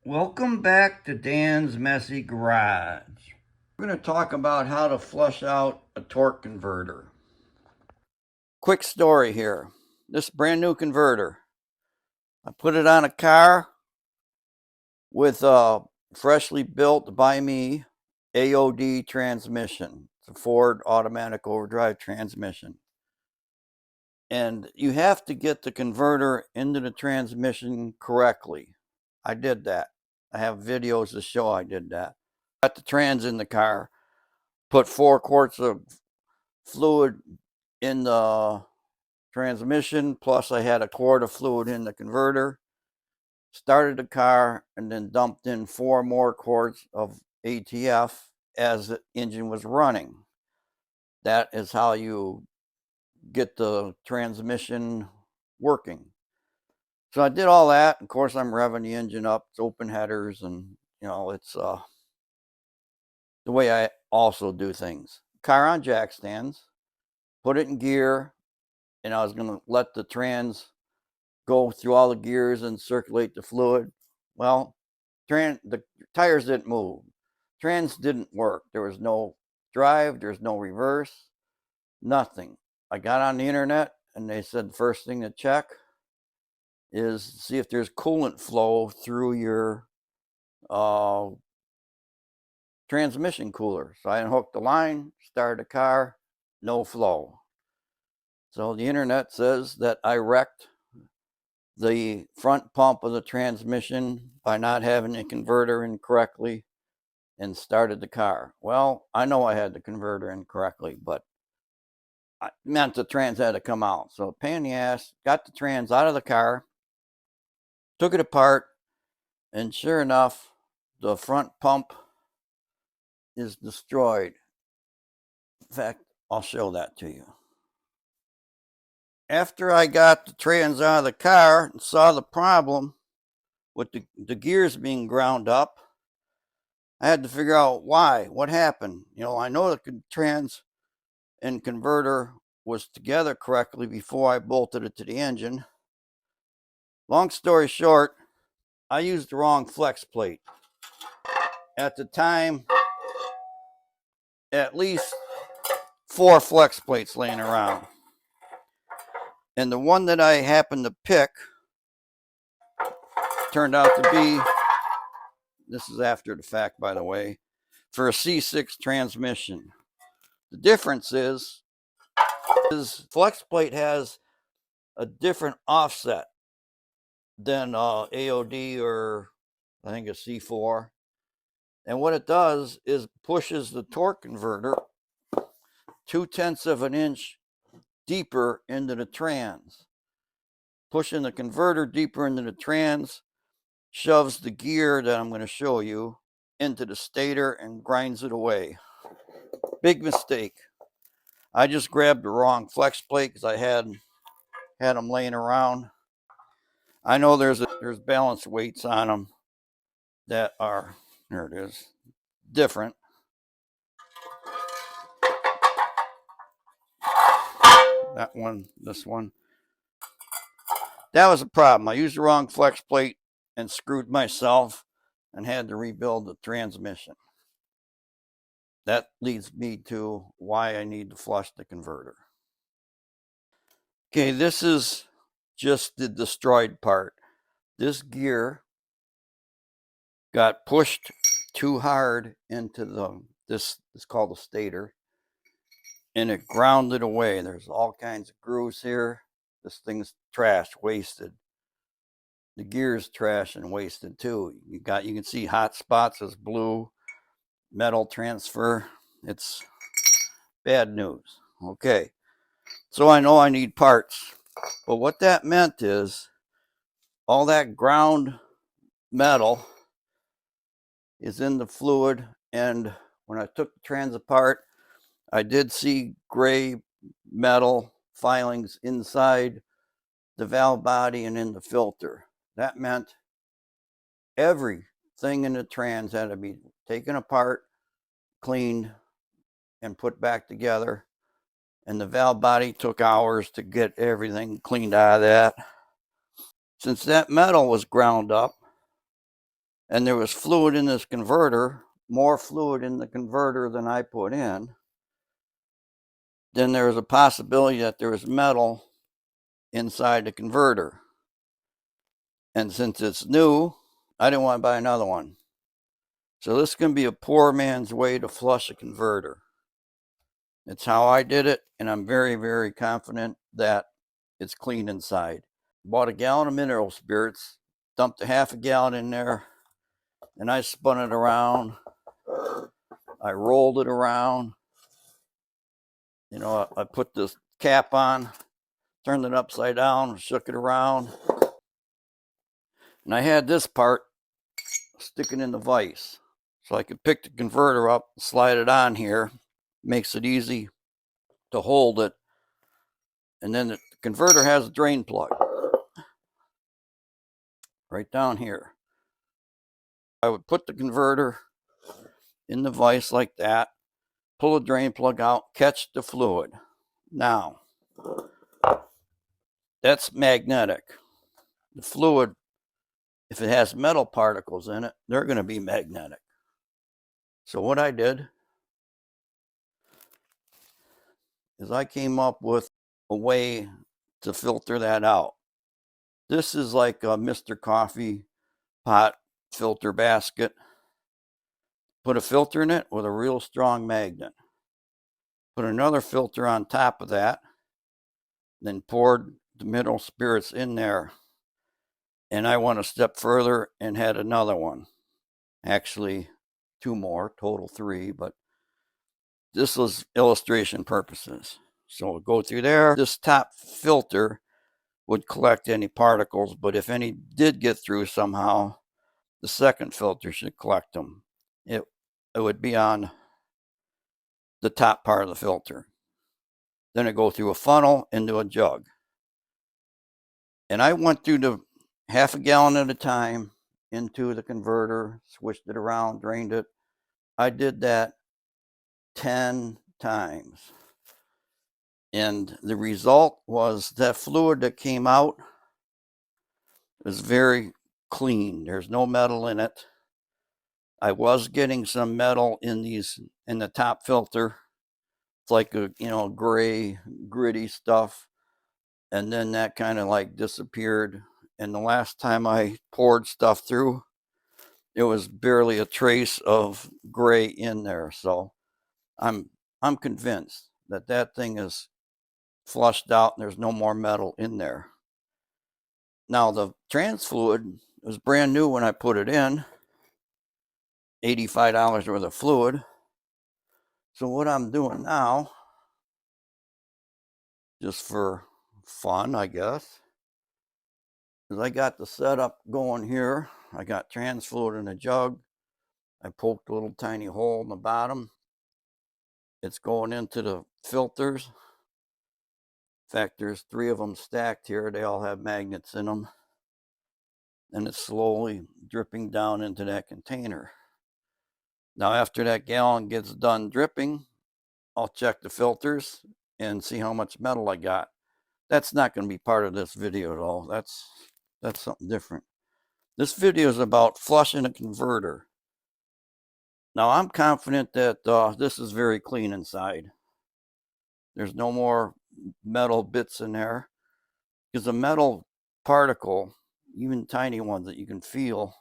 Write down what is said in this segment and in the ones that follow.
Welcome back to Dan's Messy Garage. We're going to talk about how to flush out a torque converter. Quick story here. This brand new converter. I put it on a car with a freshly built by me AOD transmission. It's a Ford automatic overdrive transmission. And you have to get the converter into the transmission correctly. I did that. I have videos to show I did that. Got the trans in the car, put 4 quarts of fluid in the transmission, plus I had a quart of fluid in the converter, started the car, and then dumped in 4 more quarts of ATF as the engine was running. That is how you get the transmission working. So I did all that. Of course, I'm revving the engine up. It's open headers, and it's the way I also do things. Car on jack stands, put it in gear, and I was going to let the trans go through all the gears and circulate the fluid. Well, the tires didn't move. Trans didn't work. There was no drive. There's no reverse. Nothing. I got on the internet, and they said the first thing to check is see if there's coolant flow through your transmission cooler. So I unhooked the line, started the car, no flow. So the internet says that I wrecked the front pump of the transmission by not having the converter in correctly and started the car. Well, I know I had the converter in correctly, but I meant the trans had to come out. So pain in the ass, got the trans out of the car, took it apart, and sure enough, the front pump is destroyed. In fact, I'll show that to you. After I got the trans out of the car and saw the problem with the gears being ground up, I had to figure out why, what happened. I know the trans and converter was together correctly before I bolted it to the engine. Long story short, I used the wrong flex plate. At the time, at least 4 flex plates laying around. And the one that I happened to pick turned out to be, this is after the fact, by the way, for a C6 transmission. The difference is flex plate has a different offset than AOD or I think a C4. And what it does is pushes the torque converter 0.2 of an inch deeper into the trans. Pushing the converter deeper into the trans shoves the gear that I'm going to show you into the stator and grinds it away. Big mistake. I just grabbed the wrong flex plate because I had them laying around. I know there's balance weights on them that are, there it is, different. That one, this one. That was a problem. I used the wrong flex plate and screwed myself and had to rebuild the transmission. That leads me to why I need to flush the converter. Okay, this is just the destroyed part. This gear got pushed too hard into this is called the stator, and it grounded away. There's all kinds of grooves here. This thing's trash, wasted. The gear's trash and wasted too. You can see hot spots as blue, metal transfer. It's bad news. Okay, so I know I need parts, but what that meant is all that ground metal is in the fluid, and when I took the trans apart, I did see gray metal filings inside the valve body and in the filter. That meant everything in the trans had to be taken apart, cleaned, and put back together. And the valve body took hours to get everything cleaned out of that. Since that metal was ground up, and there was fluid in this converter, more fluid in the converter than I put in, then there was a possibility that there was metal inside the converter. And since it's new, I didn't want to buy another one. So this can be a poor man's way to flush a converter. It's how I did it, and I'm very, very confident that it's clean inside. Bought a gallon of mineral spirits, dumped a half a gallon in there, and I spun it around. I rolled it around. You know, I put this cap on, turned it upside down, shook it around. And I had this part sticking in the vise. So I could pick the converter up, slide it on here, makes it easy to hold it. And then the converter has a drain plug right down here. I would put the converter in the vise like that, pull the drain plug out, catch the fluid. Now, that's magnetic. The fluid, if it has metal particles in it, they're going to be magnetic. So what I did is I came up with a way to filter that out. This is like a Mr. Coffee pot filter basket. Put a filter in it with a real strong magnet. Put another filter on top of that. Then poured the mineral spirits in there. And I went a step further and had another one. Actually, two more, total three, but this was illustration purposes. So we'll go through there. This top filter would collect any particles, but if any did get through somehow, the second filter should collect them. It would be on the top part of the filter. Then it go through a funnel into a jug. And I went through the half a gallon at a time into the converter, switched it around, drained it. I did that 10 times. And the result was that fluid that came out was very clean. There's no metal in it. I was getting some metal in the top filter. It's like a, gray, gritty stuff. And then that kind of like disappeared. And the last time I poured stuff through, it was barely a trace of gray in there. So I'm convinced that that thing is flushed out and there's no more metal in there. Now the trans fluid was brand new when I put it in, $85 worth of fluid. So what I'm doing now, just for fun, I guess, is I got the setup going here. I got trans fluid in a jug. I poked a little tiny hole in the bottom. It's going into the filters. In fact, there's 3 of them stacked here. They all have magnets in them. And it's slowly dripping down into that container. Now, after that gallon gets done dripping, I'll check the filters and see how much metal I got. That's not going to be part of this video at all. That's something different. This video is about flushing a converter. Now, I'm confident that this is very clean inside. There's no more metal bits in there, because a metal particle, even tiny ones that you can feel,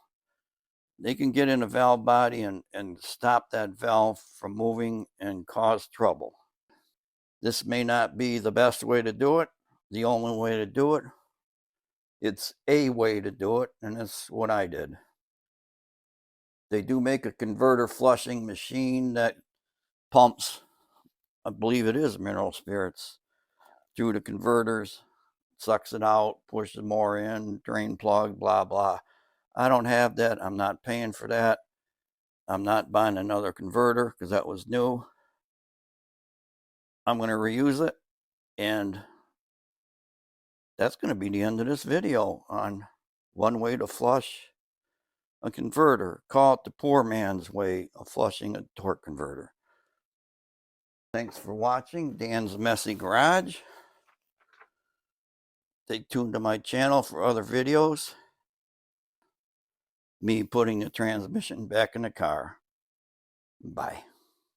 they can get in a valve body and stop that valve from moving and cause trouble. This may not be the best way to do it, the only way to do it. It's a way to do it, and that's what I did. They do make a converter flushing machine that pumps, I believe it is mineral spirits, through the converters, sucks it out, pushes more in, drain plug, blah, blah. I don't have that. I'm not paying for that. I'm not buying another converter because that was new. I'm going to reuse it, and that's going to be the end of this video on one way to flush a converter. Call it the poor man's way of flushing a torque converter. Thanks for watching Dan's Messy Garage. Stay tuned to my channel for other videos. me putting the transmission back in the car. Bye.